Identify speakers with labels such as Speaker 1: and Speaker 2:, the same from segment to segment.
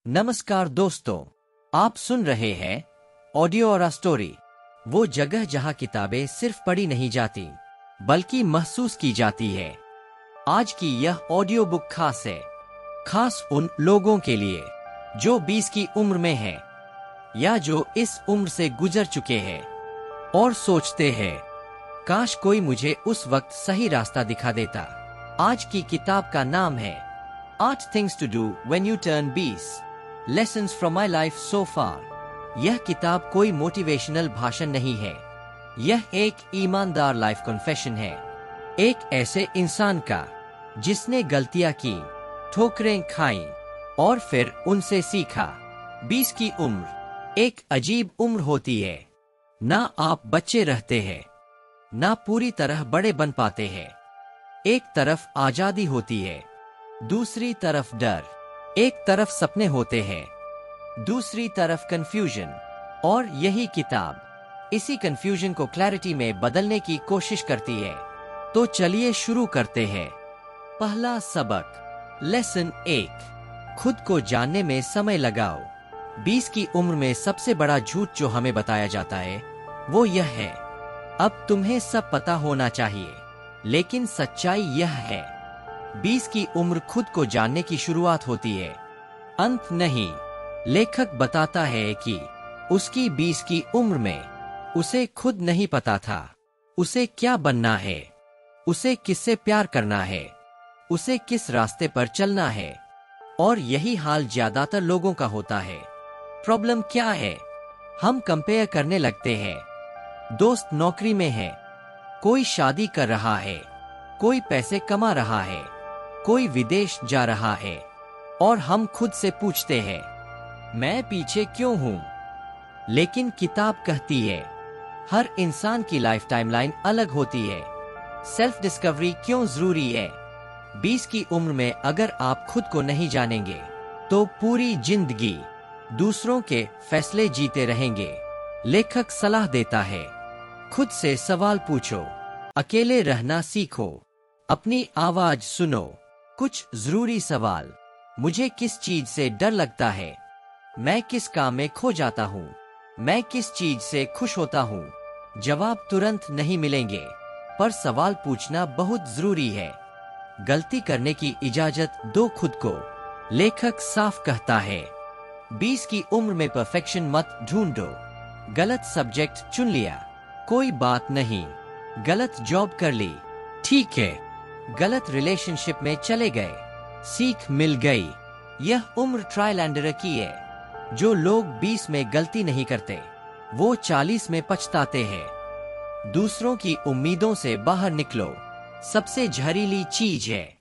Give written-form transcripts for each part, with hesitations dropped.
Speaker 1: नमस्कार दोस्तों, आप सुन रहे हैं ऑडियो और स्टोरी, वो जगह जहां किताबें सिर्फ पढ़ी नहीं जाती बल्कि महसूस की जाती है। आज की यह ऑडियो बुक खास है, खास उन लोगों के लिए जो 20 की उम्र में हैं या जो इस उम्र से गुजर चुके हैं और सोचते हैं काश कोई मुझे उस वक्त सही रास्ता दिखा देता। आज की किताब का नाम है 8 Things to Do When You Turn 20 Lessons from My Life So Far। यह किताब कोई मोटिवेशनल भाषण नहीं है, यह एक ईमानदार लाइफ कन्फेशन है, एक ऐसे इंसान का जिसने गलतियां की, ठोकरें खाई और फिर उनसे सीखा। 20 की उम्र एक अजीब उम्र होती है, ना आप बच्चे रहते हैं, ना पूरी तरह बड़े बन पाते हैं। एक तरफ आजादी होती है, दूसरी तरफ डर, एक तरफ सपने होते हैं, दूसरी तरफ कंफ्यूजन। और यही किताब इसी कंफ्यूजन को क्लैरिटी में बदलने की कोशिश करती है। तो चलिए शुरू करते हैं। पहला सबक, लेसन 1, खुद को जानने में समय लगाओ। 20 की उम्र में सबसे बड़ा झूठ जो हमें बताया जाता है वो यह है, अब तुम्हें सब पता होना चाहिए। लेकिन सच्चाई यह है, 20 की उम्र खुद को जानने की शुरुआत होती है, अंत नहीं। लेखक बताता है कि उसकी 20 की उम्र में उसे खुद नहीं पता था उसे क्या बनना है, उसे किससे प्यार करना है, उसे किस रास्ते पर चलना है। और यही हाल ज्यादातर लोगों का होता है। प्रॉब्लम क्या है, हम कंपेयर करने लगते हैं। दोस्त नौकरी में है, कोई शादी कर रहा है, कोई पैसे कमा रहा है, कोई विदेश जा रहा है, और हम खुद से पूछते हैं मैं पीछे क्यों हूं। लेकिन किताब कहती है हर इंसान की लाइफ टाइमलाइन अलग होती है। सेल्फ डिस्कवरी क्यों जरूरी है। 20 की उम्र में अगर आप खुद को नहीं जानेंगे तो पूरी जिंदगी दूसरों के फैसले जीते रहेंगे। लेखक सलाह देता है, खुद से सवाल पूछो, अकेले रहना सीखो, अपनी आवाज सुनो। कुछ जरूरी सवाल, मुझे किस चीज से डर लगता है, मैं किस काम में खो जाता हूँ, मैं किस चीज से खुश होता हूँ। जवाब तुरंत नहीं मिलेंगे, पर सवाल पूछना बहुत जरूरी है। गलती करने की इजाजत दो खुद को। लेखक साफ कहता है 20 की उम्र में परफेक्शन मत ढूंढो। गलत सब्जेक्ट चुन लिया, कोई बात नहीं। गलत जॉब कर ली, ठीक है। गलत रिलेशनशिप में चले गए, सीख मिल गई। यह उम्र ट्रायल एंड एरर की है। जो लोग 20 में गलती नहीं करते वो 40 में पछताते हैं। दूसरों की उम्मीदों से बाहर निकलो, सबसे जहरीली चीज है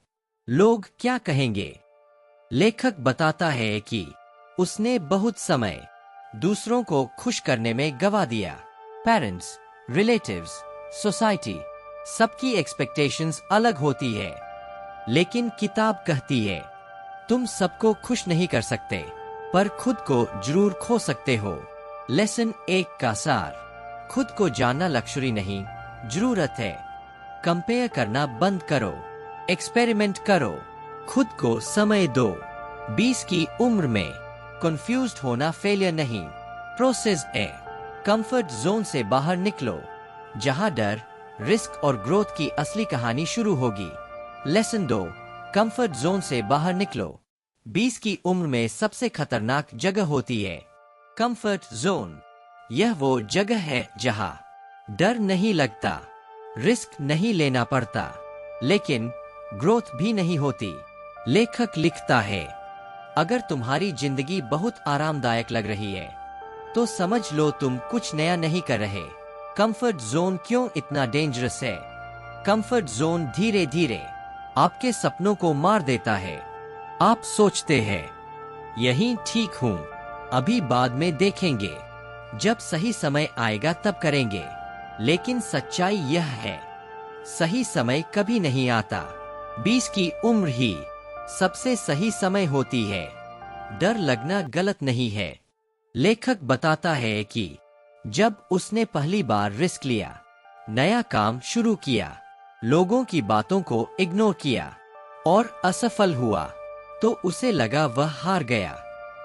Speaker 1: लोग क्या कहेंगे। लेखक बताता है कि उसने बहुत समय दूसरों को खुश करने में गवा दिया। पेरेंट्स, रिलेटिव्स, सोसाइटी, सबकी एक्सपेक्टेशंस अलग होती है। लेकिन किताब कहती है तुम सबको खुश नहीं कर सकते, पर खुद को जरूर खो सकते हो। लेसन 1 का सार, खुद को जानना लक्ष्य नहीं, जरूरत है। कंपेयर करना बंद करो, एक्सपेरिमेंट करो, खुद को समय दो। 20 की उम्र में कंफ्यूज्ड होना फेलियर नहीं, प्रोसेस है। कंफर्ट जोन से बाहर निकलो, जहां डर, रिस्क और ग्रोथ की असली कहानी शुरू होगी। लेसन 2, कंफर्ट जोन से बाहर निकलो। 20 की उम्र में सबसे खतरनाक जगह होती है कंफर्ट जोन। यह वो जगह है जहां डर नहीं लगता, रिस्क नहीं लेना पड़ता, लेकिन ग्रोथ भी नहीं होती। लेखक लिखता है अगर तुम्हारी जिंदगी बहुत आरामदायक लग रही है तो समझ लो तुम कुछ नया नहीं कर रहे। कंफर्ट जोन क्यों इतना डेंजरस है। कंफर्ट जोन धीरे धीरे आपके सपनों को मार देता है। आप सोचते हैं यही ठीक हूँ, अभी बाद में देखेंगे, जब सही समय आएगा तब करेंगे। लेकिन सच्चाई यह है, सही समय कभी नहीं आता। 20 की उम्र ही सबसे सही समय होती है। डर लगना गलत नहीं है। लेखक बताता है कि जब उसने पहली बार रिस्क लिया, नया काम शुरू किया, लोगों की बातों को इग्नोर किया और असफल हुआ तो उसे लगा वह हार गया।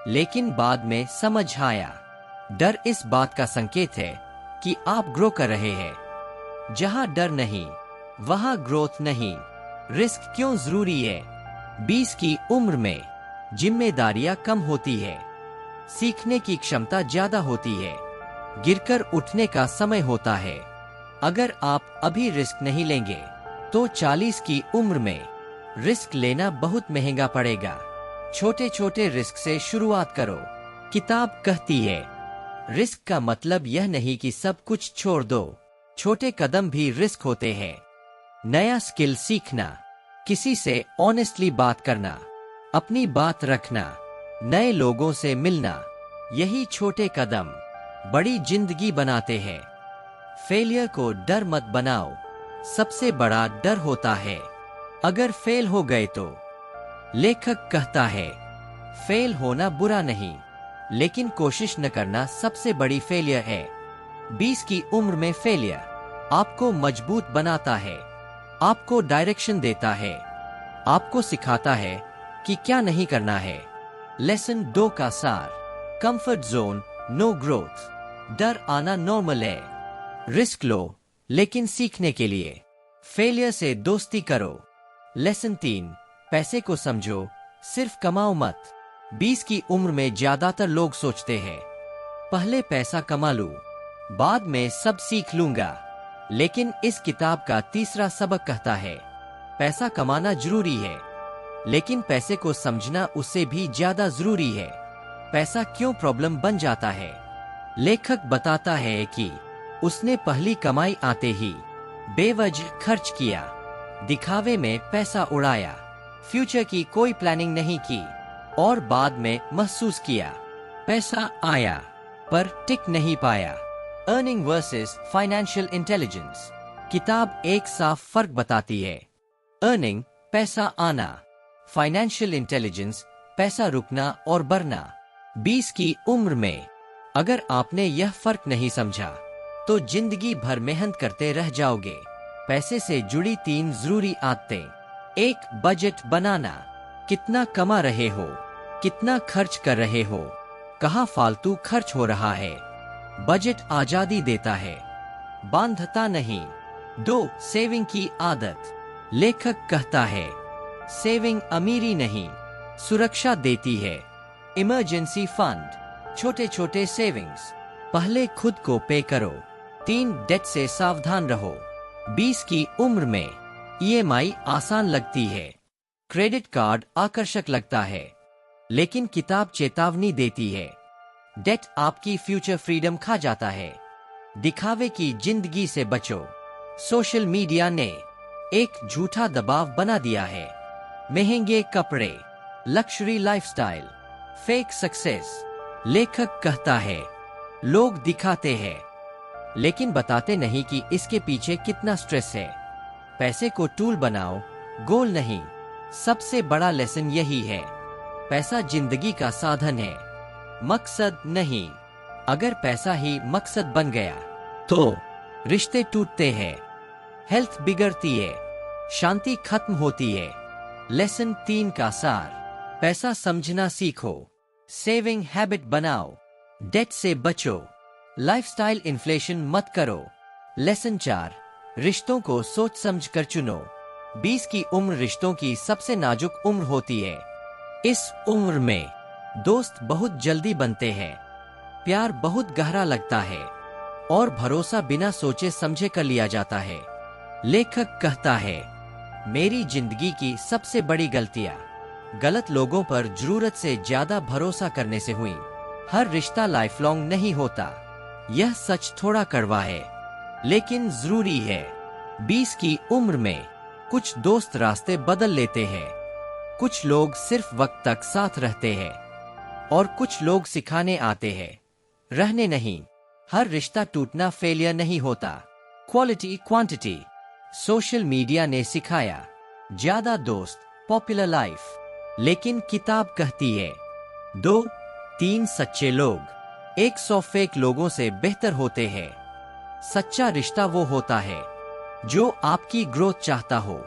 Speaker 1: लेकिन बाद में समझ आया, डर इस बात का संकेत है कि आप ग्रो कर रहे हैं। जहां डर नहीं, वहां ग्रोथ नहीं। रिस्क क्यों जरूरी है? 20 की उम्र में जिम्मेदारियां कम होती है, सीखने की क्षमता ज्यादा होती है, गिरकर उठने का समय होता है। अगर आप अभी रिस्क नहीं लेंगे तो 40 की उम्र में रिस्क लेना बहुत महंगा पड़ेगा। छोटे छोटे रिस्क से शुरुआत करो। किताब कहती है, रिस्क का मतलब यह नहीं कि सब कुछ छोड़ दो। छोटे कदम भी रिस्क होते हैं। नया स्किल सीखना, किसी से ऑनेस्टली बात करना, अपनी बात रखना, नए लोगों से मिलना, यही छोटे कदम बड़ी जिंदगी बनाते हैं। फेलियर को डर मत बनाओ, सबसे बड़ा डर होता है अगर फेल हो गए तो। लेखक कहता है, फेल होना बुरा नहीं, लेकिन कोशिश न करना सबसे बड़ी फेलियर है। 20 की उम्र में फेलियर आपको मजबूत बनाता है, आपको डायरेक्शन देता है, आपको सिखाता है कि क्या नहीं करना है। लेसन 2 का सार, कंफर्ट जोन नो ग्रोथ। डर आना नॉर्मल है, रिस्क लो लेकिन सीखने के लिए। फेलियर से दोस्ती करो। लेसन 3, पैसे को समझो, सिर्फ कमाओ मत। 20 की उम्र में ज्यादातर लोग सोचते हैं, पहले पैसा कमा लूं, बाद में सब सीख लूंगा। लेकिन इस किताब का तीसरा सबक कहता है, पैसा कमाना जरूरी है, लेकिन पैसे को समझना उससे भी ज्यादा जरूरी है। पैसा क्यों प्रॉब्लम बन जाता है? लेखक बताता है कि उसने पहली कमाई आते ही बेवजह खर्च किया, दिखावे में पैसा उड़ाया, फ्यूचर की कोई प्लानिंग नहीं की, और बाद में महसूस किया पैसा आया पर टिक नहीं पाया। Earning versus financial intelligence. किताब एक साफ फर्क बताती है। अर्निंग पैसा आना, फाइनेंशियल इंटेलिजेंस पैसा रुकना और बढ़ना। 20 की उम्र में अगर आपने यह फर्क नहीं समझा तो जिंदगी भर मेहनत करते रह जाओगे। पैसे से जुड़ी 3 जरूरी आदतें। 1, बजट बनाना। कितना कमा रहे हो, कितना खर्च कर रहे हो, कहाँ फालतू खर्च हो रहा है। बजट आजादी देता है, बांधता नहीं। 2, सेविंग की आदत। लेखक कहता है, सेविंग अमीरी नहीं, सुरक्षा देती है। इमरजेंसी फंड, छोटे छोटे सेविंग्स, पहले खुद को पे करो। 3, डेट से सावधान रहो। 20 की उम्र में EMI आसान लगती है, क्रेडिट कार्ड आकर्षक लगता है, लेकिन किताब चेतावनी देती है, डेट आपकी फ्यूचर फ्रीडम खा जाता है। दिखावे की जिंदगी से बचो। सोशल मीडिया ने एक झूठा दबाव बना दिया है। महंगे कपड़े, लक्जरी लाइफस्टाइल, फेक सक्सेस। लेखक कहता है, लोग दिखाते हैं लेकिन बताते नहीं कि इसके पीछे कितना स्ट्रेस है। पैसे को टूल बनाओ, गोल नहीं। सबसे बड़ा लेसन यही है, पैसा जिंदगी का साधन है, मकसद नहीं। अगर पैसा ही मकसद बन गया तो रिश्ते टूटते हैं, हेल्थ बिगड़ती है, शांति खत्म होती है। लेसन 3 का सार, पैसा समझना सीखो, सेविंग हैबिट बनाओ, डेट से बचो, लाइफस्टाइल इन्फ्लेशन मत करो। लेसन 4, रिश्तों को सोच समझ कर चुनो। 20 की उम्र रिश्तों की सबसे नाजुक उम्र होती है। इस उम्र में दोस्त बहुत जल्दी बनते हैं, प्यार बहुत गहरा लगता है, और भरोसा बिना सोचे समझे कर लिया जाता है। लेखक कहता है, मेरी जिंदगी की सबसे बड़ी गलतियां गलत लोगों पर जरूरत से ज्यादा भरोसा करने से हुई। हर रिश्ता लाइफ लॉन्ग नहीं होता, यह सच थोड़ा कड़वा है लेकिन जरूरी है। 20 की उम्र में कुछ दोस्त रास्ते बदल लेते हैं, कुछ लोग सिर्फ वक्त तक साथ रहते हैं, और कुछ लोग सिखाने आते हैं, रहने नहीं। हर रिश्ता टूटना फेलियर नहीं होता, क्वालिटी क्वांटिटी। सोशल मीडिया ने सिखाया ज्यादा दोस्त, पॉपुलर लाइफ, लेकिन किताब कहती है 2-3 सच्चे लोग 100 फेक लोगों से बेहतर होते हैं। सच्चा रिश्ता वो होता है जो आपकी ग्रोथ चाहता हो,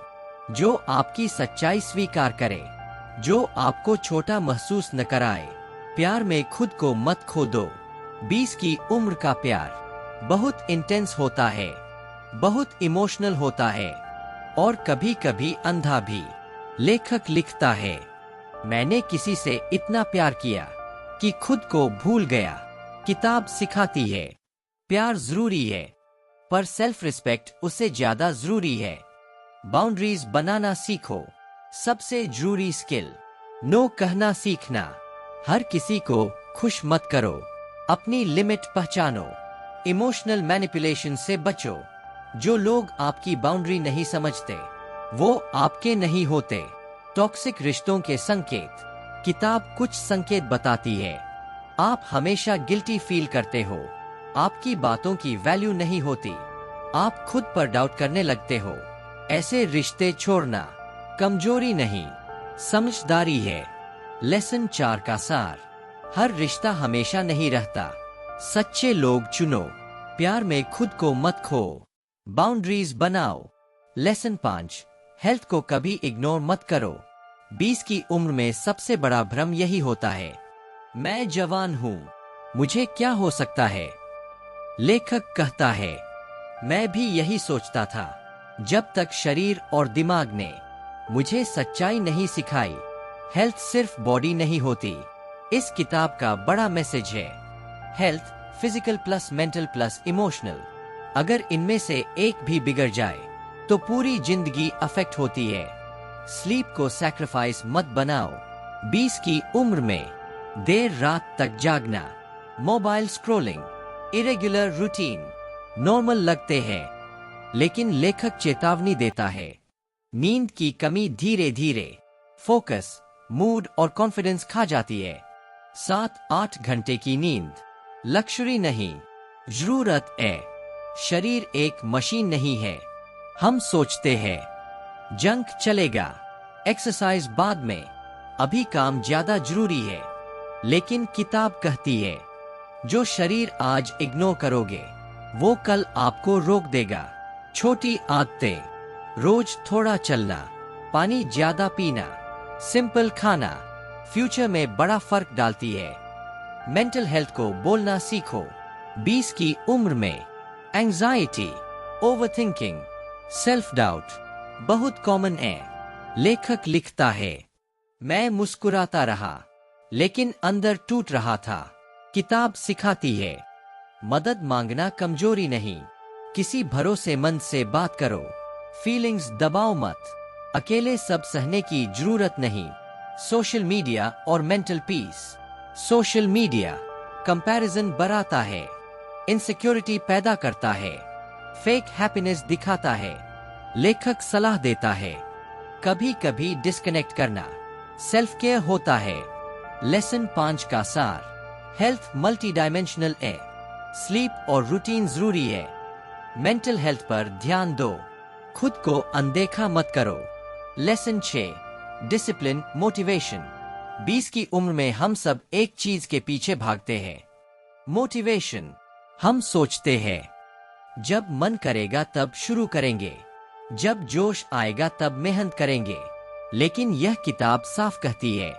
Speaker 1: जो आपकी सच्चाई स्वीकार करे, जो आपको छोटा महसूस न कराए। प्यार में खुद को मत खो दो। 20 की उम्र का प्यार बहुत इंटेंस होता है, बहुत इमोशनल होता है और कभी कभी अंधा भी। लेखक लिखता है, मैंने किसी से इतना प्यार किया कि खुद को भूल गया। किताब सिखाती है, प्यार जरूरी है पर सेल्फ रिस्पेक्ट उससे ज्यादा जरूरी है। बाउंड्रीज बनाना सीखो, सबसे जरूरी स्किल। नो कहना सीखना, हर किसी को खुश मत करो, अपनी लिमिट पहचानो। इमोशनल मैनिपुलेशन से बचो, जो लोग आपकी बाउंड्री नहीं समझते वो आपके नहीं होते। टॉक्सिक रिश्तों के संकेत, किताब कुछ संकेत बताती है। आप हमेशा गिल्टी फील करते हो, आपकी बातों की वैल्यू नहीं होती, आप खुद पर डाउट करने लगते हो। ऐसे रिश्ते छोड़ना कमजोरी नहीं, समझदारी है। लेसन 4 का सार, हर रिश्ता हमेशा नहीं रहता, सच्चे लोग चुनो, प्यार में खुद को मत खो, बाउंड्रीज बनाओ। लेसन 5, हेल्थ को कभी इग्नोर मत करो। 20 की उम्र में सबसे बड़ा भ्रम यही होता है, मैं जवान हूँ, मुझे क्या हो सकता है। लेखक कहता है, मैं भी यही सोचता था जब तक शरीर और दिमाग ने मुझे सच्चाई नहीं सिखाई। हेल्थ सिर्फ बॉडी नहीं होती। इस किताब का बड़ा मैसेज है, health physical plus mental plus emotional. अगर इनमें से एक भी बिगड़ जाए तो पूरी जिंदगी अफेक्ट होती है। स्लीप को सैक्रिफाइस मत बनाओ। 20 की उम्र में देर रात तक जागना, mobile scrolling, irregular routine normal लगते हैं, लेकिन लेखक चेतावनी देता है, नींद की कमी धीरे धीरे फोकस, मूड और कॉन्फिडेंस खा जाती है। 7-8 घंटे की नींद लक्ष्यूरी नहीं, जरूरत है। शरीर एक मशीन नहीं है। हम सोचते हैं जंक चलेगा, एक्सरसाइज बाद में, अभी काम ज्यादा जरूरी है। लेकिन किताब कहती है, जो शरीर आज इग्नोर करोगे वो कल आपको रोक देगा। छोटी आदतें, रोज थोड़ा चलना, पानी ज्यादा पीना, सिंपल खाना फ्यूचर में बड़ा फर्क डालती है। मेंटल हेल्थ को बोलना सीखो। 20 की उम्र में एंजाइटी, ओवरथिंकिंग, सेल्फ डाउट बहुत कॉमन है। लेखक लिखता है, मैं मुस्कुराता रहा लेकिन अंदर टूट रहा था। किताब सिखाती है, मदद मांगना कमजोरी नहीं, किसी भरोसेमंद से बात करो। फीलिंग्स दबाओ मत, अकेले सब सहने की जरूरत नहीं। सोशल मीडिया और mental peace. Social media comparison बढ़ाता है, इनसिक्योरिटी पैदा करता है, फेक हैप्पीनेस दिखाता है। लेखक सलाह देता है, कभी कभी डिस्कनेक्ट करना सेल्फ केयर होता है। लेसन 5 का सार, हेल्थ मल्टी डायमेंशनल है, स्लीप और रूटीन जरूरी है। मेंटल हेल्थ पर ध्यान दो, खुद को अनदेखा मत करो। Lesson 6, discipline motivation. 20 की उम्र में हम सब एक चीज के पीछे भागते हैं, मोटिवेशन। हम सोचते हैं जब मन करेगा तब शुरू करेंगे, जब जोश आएगा तब मेहनत करेंगे। लेकिन यह किताब साफ कहती है,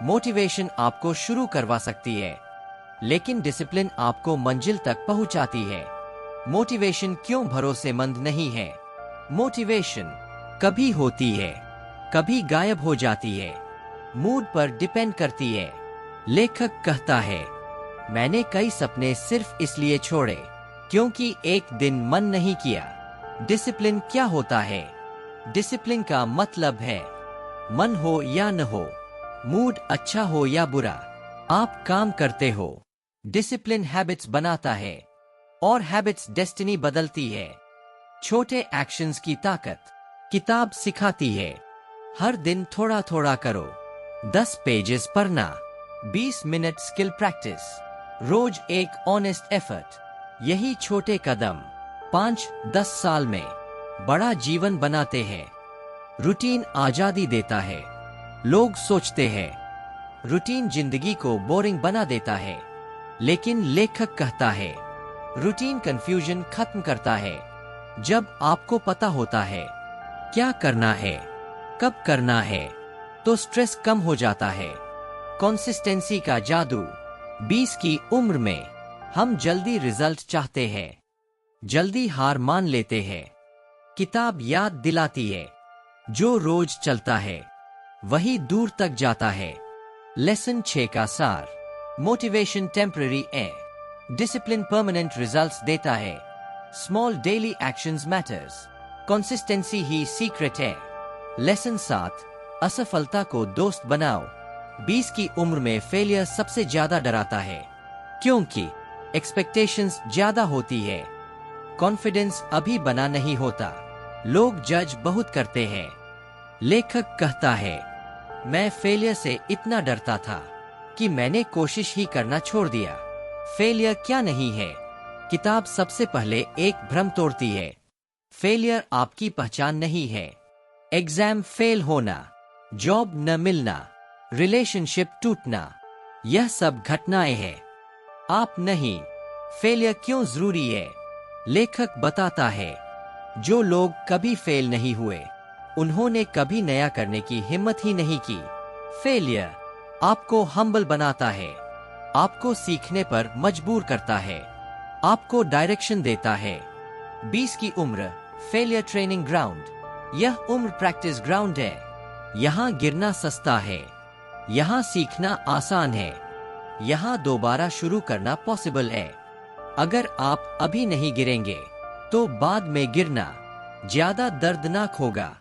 Speaker 1: मोटिवेशन आपको शुरू करवा सकती है, लेकिन डिसिप्लिन आपको मंजिल तक पहुंचाती है। मोटिवेशन क्यों भरोसेमंद नहीं है? मोटिवेशन कभी होती है, कभी गायब हो जाती है, मूड पर डिपेंड करती है। लेखक कहता है, मैंने कई सपने सिर्फ इसलिए छोड़े क्योंकि एक दिन मन नहीं किया। डिसिप्लिन क्या होता है? डिसिप्लिन का मतलब है, मन हो या न हो, मूड अच्छा हो या बुरा, आप काम करते हो। डिसिप्लिन हैबिट्स बनाता है और हैबिट्स डेस्टिनी बदलती है। छोटे एक्शंस की ताकत किताब सिखाती है, हर दिन थोड़ा थोड़ा करो। 10 पेजेस पढ़ना, 20 मिनट स्किल प्रैक्टिस, रोज एक ऑनेस्ट एफर्ट। यही छोटे कदम 5-10 साल में बड़ा जीवन बनाते हैं। रूटीन आजादी देता है। लोग सोचते हैं रूटीन जिंदगी को बोरिंग बना देता है, लेकिन लेखक कहता है, रूटीन कंफ्यूजन खत्म करता है। जब आपको पता होता है क्या करना है, कब करना है, तो स्ट्रेस कम हो जाता है, कंसिस्टेंसी का जादू। 20 की उम्र में हम जल्दी रिजल्ट चाहते हैं, जल्दी हार मान लेते हैं। किताब याद दिलाती है, जो रोज चलता है वही दूर तक जाता है। लेसन 6 का सार। मोटिवेशन टेम्पररी है, डिसिप्लिन परमानेंट रिजल्ट्स देता है। Small daily actions matters, consistency ही सीक्रेट है। लेसन 7, असफलता को दोस्त बनाओ। 20 की उम्र में फेलियर सबसे ज्यादा डराता है, क्योंकि एक्सपेक्टेशंस ज्यादा होती है, कॉन्फिडेंस अभी बना नहीं होता, लोग जज बहुत करते हैं। लेखक कहता है, मैं फेलियर से इतना डरता था कि मैंने कोशिश ही करना छोड़ दिया। फेलियर क्या नहीं है? किताब सबसे पहले एक भ्रम तोड़ती है। फेलियर आपकी पहचान नहीं है। एग्जाम फेल होना, जॉब न मिलना, रिलेशनशिप टूटना, यह सब घटनाएं हैं, आप नहीं। फेलियर क्यों जरूरी है? लेखक बताता है, जो लोग कभी फेल नहीं हुए उन्होंने कभी नया करने की हिम्मत ही नहीं की। फेलियर आपको हम्बल बनाता है, आपको सीखने पर मजबूर करता है, आपको डायरेक्शन देता है। 20 की उम्र फेलियर ट्रेनिंग ग्राउंड। यह उम्र प्रैक्टिस ग्राउंड है। यहाँ गिरना सस्ता है, यहाँ सीखना आसान है, यहाँ दोबारा शुरू करना पॉसिबल है। अगर आप अभी नहीं गिरेंगे तो बाद में गिरना ज्यादा दर्दनाक होगा।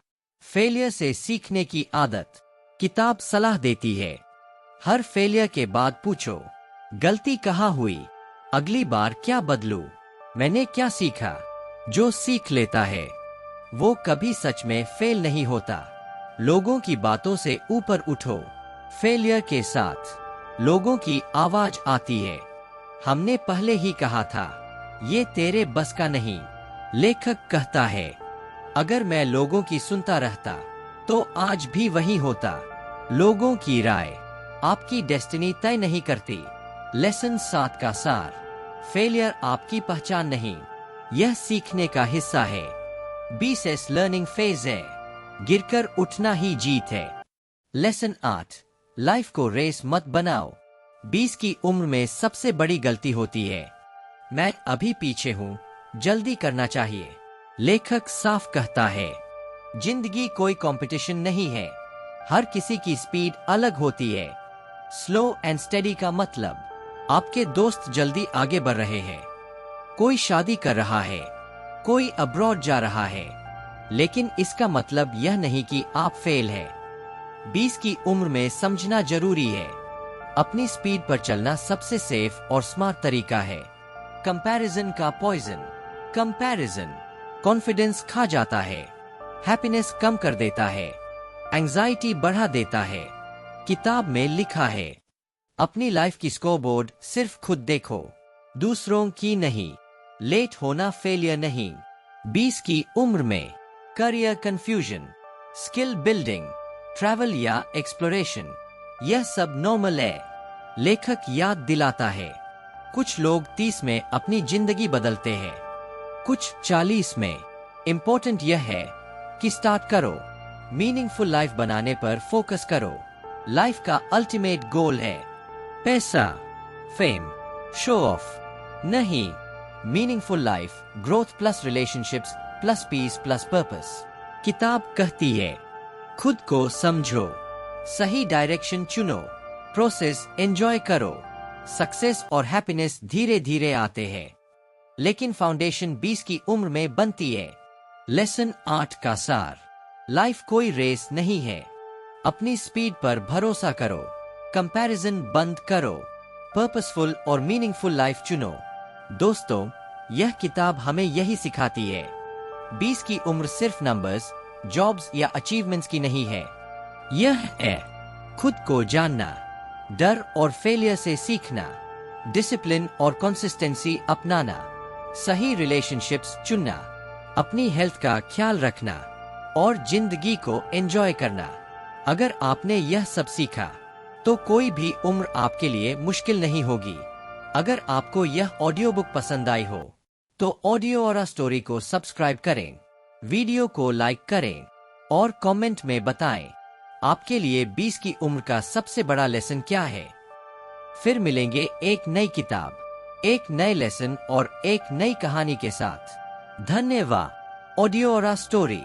Speaker 1: फेलियर से सीखने की आदत। किताब सलाह देती है, हर फेलियर के बाद पूछो, गलती कहाँ हुई, अगली बार क्या बदलूं, मैंने क्या सीखा। जो सीख लेता है वो कभी सच में फेल नहीं होता। लोगों की बातों से ऊपर उठो। फेलियर के साथ लोगों की आवाज आती है, हमने पहले ही कहा था, ये तेरे बस का नहीं। लेखक कहता है, अगर मैं लोगों की सुनता रहता तो आज भी वही होता। लोगों की राय आपकी डेस्टिनी तय नहीं करती। लेसन 7 का सार। फेलियर आपकी पहचान नहीं, यह सीखने का हिस्सा है। 20 लर्निंग फेज है, गिरकर उठना ही जीत है। लेसन 8, लाइफ को रेस मत बनाओ। 20 की उम्र में सबसे बड़ी गलती होती है, मैं अभी पीछे हूँ, जल्दी करना चाहिए। लेखक साफ कहता है, जिंदगी कोई कंपटीशन नहीं है, हर किसी की स्पीड अलग होती है। स्लो एंड स्टेडी का मतलब, आपके दोस्त जल्दी आगे बढ़ रहे हैं, कोई शादी कर रहा है, कोई अब्रॉड जा रहा है, लेकिन इसका मतलब यह नहीं कि आप फेल है। 20 की उम्र में समझना जरूरी है, अपनी स्पीड पर चलना सबसे सेफ और स्मार्ट तरीका है। कंपैरिजन का पॉइजन। कंपैरिजन कॉन्फिडेंस खा जाता है, हैप्पीनेस कम कर देता है, एंजाइटी बढ़ा देता है। किताब में लिखा है, अपनी लाइफ की स्कोरबोर्ड सिर्फ खुद देखो, दूसरों की नहीं। लेट होना फेलियर नहीं। 20 की उम्र में career confusion, skill building, travel या एक्सप्लोरेशन, यह सब नॉर्मल है। लेखक याद दिलाता है, कुछ लोग 30 में अपनी जिंदगी बदलते हैं, कुछ 40 में। इंपॉर्टेंट यह है कि स्टार्ट करो, मीनिंगफुल लाइफ बनाने पर फोकस करो। लाइफ का अल्टीमेट गोल है पैसा, फेम, शो ऑफ नहीं, meaningful life, growth plus relationships plus peace plus purpose. किताब कहती है, खुद को समझो, सही डायरेक्शन चुनो, प्रोसेस एंजॉय करो। सक्सेस और हैप्पीनेस धीरे धीरे आते हैं, लेकिन फाउंडेशन 20 की उम्र में बनती है। लेसन 8 का सार। लाइफ कोई रेस नहीं है, अपनी स्पीड पर भरोसा करो, कंपैरिजन बंद करो, पर्पसफुल और मीनिंगफुल लाइफ चुनो। दोस्तों, यह किताब हमें यही सिखाती है। 20 की उम्र सिर्फ नंबर्स, जॉब्स या अचीवमेंट्स की नहीं है, यह है खुद को जानना, डर और फेलियर से सीखना, डिसिप्लिन और कंसिस्टेंसी अपनाना, सही रिलेशनशिप्स चुनना, अपनी हेल्थ का ख्याल रखना और जिंदगी को एंजॉय करना। अगर आपने यह सब सीखा तो कोई भी उम्र आपके लिए मुश्किल नहीं होगी। अगर आपको यह ऑडियो बुक पसंद आई हो तो ऑडियो और स्टोरी को सब्सक्राइब करें, वीडियो को लाइक करें और कमेंट में बताएं। आपके लिए 20 की उम्र का सबसे बड़ा लेसन क्या है? फिर मिलेंगे एक नई किताब, एक नए लेसन और एक नई कहानी के साथ। धन्यवाद। ऑडियो और स्टोरी।